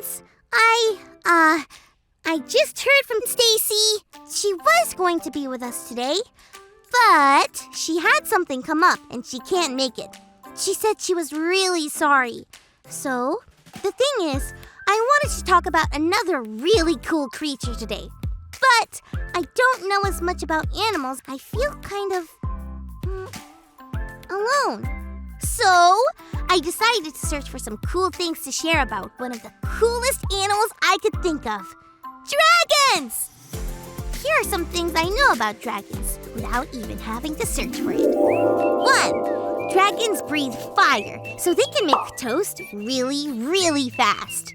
Friends, I just heard from Stacy. She was going to be with us today, but she had something come up and she can't make it. She said she was really sorry. So, the thing is, I wanted to talk about another really cool creature today. But I don't know as much about animals. I feel kind of alone. So, I decided to search for some cool things to share about one of the coolest animals I could think of. Dragons! Here are some things I know about dragons without even having to search for it. 1. Dragons breathe fire, so they can make toast really, really fast.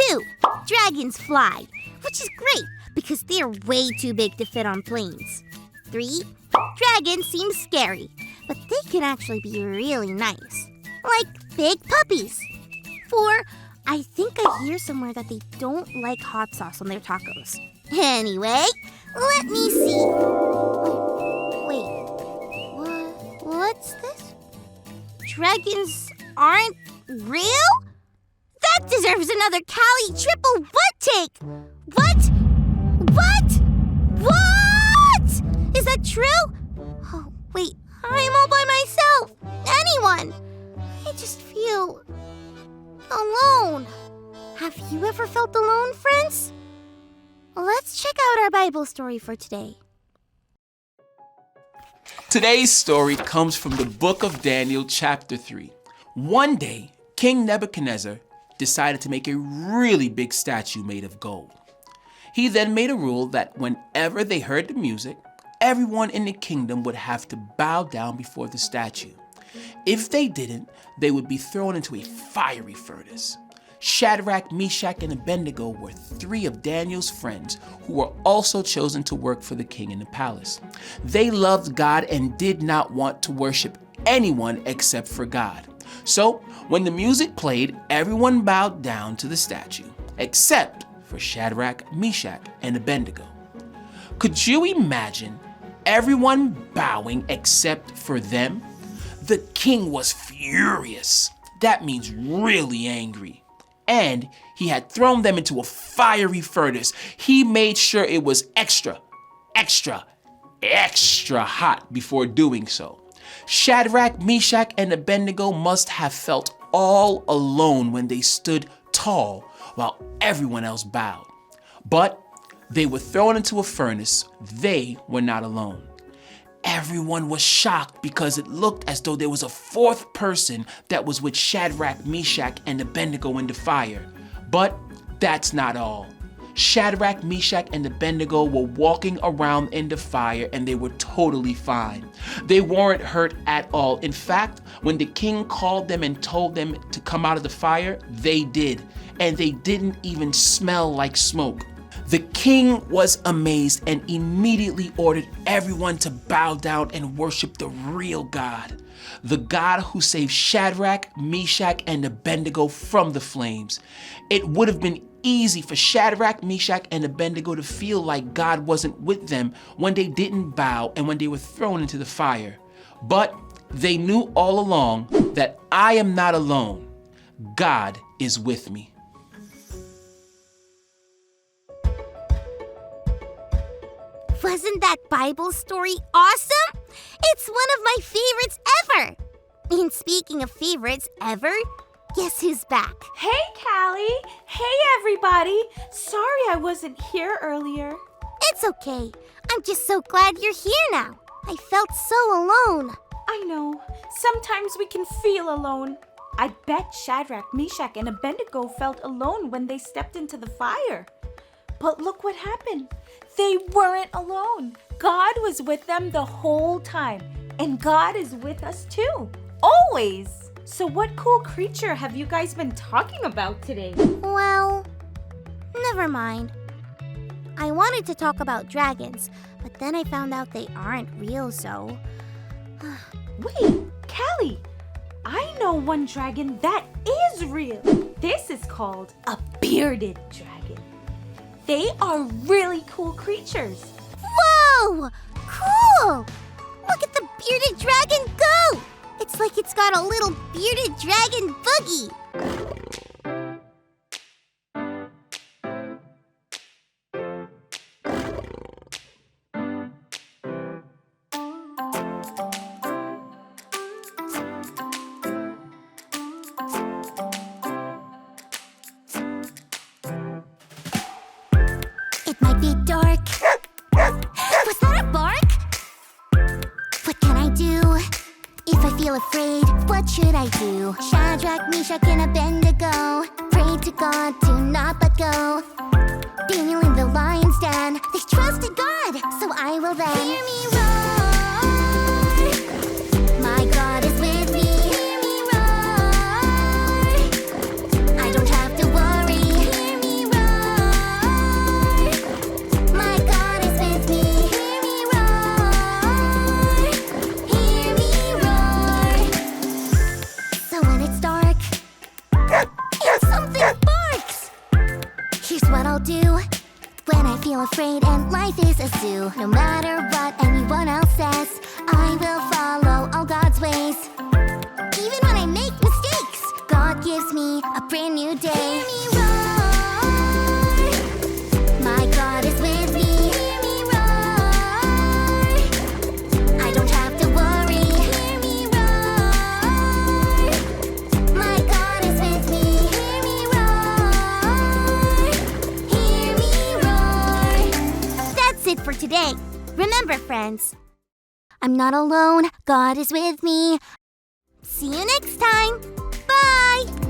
2. Dragons fly, which is great because they're way too big to fit on planes. 3. Dragons seem scary, but they can actually be really nice, like big puppies. 4. I think I hear somewhere that they don't like hot sauce on their tacos. Anyway, let me see. Wait, what's this? Dragons aren't real? That deserves another Callie triple what take. What? Is that true? Oh, wait, I'm all by myself. Anyone? I just feel alone. Have you ever felt alone, friends? Let's check out our Bible story for today. Today's story comes from the book of Daniel, chapter 3. One day, King Nebuchadnezzar decided to make a really big statue made of gold. He then made a rule that whenever they heard the music, everyone in the kingdom would have to bow down before the statue. If they didn't, they would be thrown into a fiery furnace. Shadrach, Meshach, and Abednego were 3 of Daniel's friends who were also chosen to work for the king in the palace. They loved God and did not want to worship anyone except for God. So, when the music played, everyone bowed down to the statue, except for Shadrach, Meshach, and Abednego. Could you imagine everyone bowing except for them? The king was furious. That means really angry. And he had thrown them into a fiery furnace. He made sure it was extra hot before doing so. Shadrach, Meshach, and Abednego must have felt all alone when they stood tall while everyone else bowed. But they were thrown into a furnace. They were not alone. Everyone was shocked because it looked as though there was a 4th person that was with Shadrach, Meshach, and Abednego in the fire. But that's not all. Shadrach, Meshach, and Abednego were walking around in the fire and they were totally fine. They weren't hurt at all. In fact, when the king called them and told them to come out of the fire, they did. And they didn't even smell like smoke. The king was amazed and immediately ordered everyone to bow down and worship the real God, the God who saved Shadrach, Meshach, and Abednego from the flames. It would have been easy for Shadrach, Meshach, and Abednego to feel like God wasn't with them when they didn't bow and when they were thrown into the fire. But they knew all along that I am not alone. God is with me. Wasn't that Bible story awesome? It's one of my favorites ever. And speaking of favorites ever, guess who's back? Hey, Callie. Hey, everybody. Sorry I wasn't here earlier. It's okay. I'm just so glad you're here now. I felt so alone. I know. Sometimes we can feel alone. I bet Shadrach, Meshach, and Abednego felt alone when they stepped into the fire. But look what happened. They weren't alone. God was with them the whole time. And God is with us too. Always. So what cool creature have you guys been talking about today? Well, never mind. I wanted to talk about dragons, but then I found out they aren't real, so... Wait, Callie. I know one dragon that is real. This is called a bearded dragon. They are really cool creatures. Whoa! Cool! Look at the bearded dragon go! It's like it's got a little bearded dragon boogie. feel afraid, what should I do? Shadrach, Meshach, and Abednego prayed to God to not let go. Daniel in the lion's den, they trusted God, so I will then hear me roar. My God is with me. Hear me roar. I don't have to worry. Hear me roar. My God is with me. Hear me roar. Hear me roar. So when it's dark and something barks, here's what I'll do. When I feel afraid and life is a zoo, no matter what anyone else says, I will follow all God's ways. Even when I make mistakes, God gives me a brand new day. Hear me roar. My God is with me. Hear me roar. I don't have to worry. Hear me roar. My God is with me. Hear me roar. Hear me roar. That's it for today. Remember, friends, I'm not alone. God is with me. See you next time. Bye.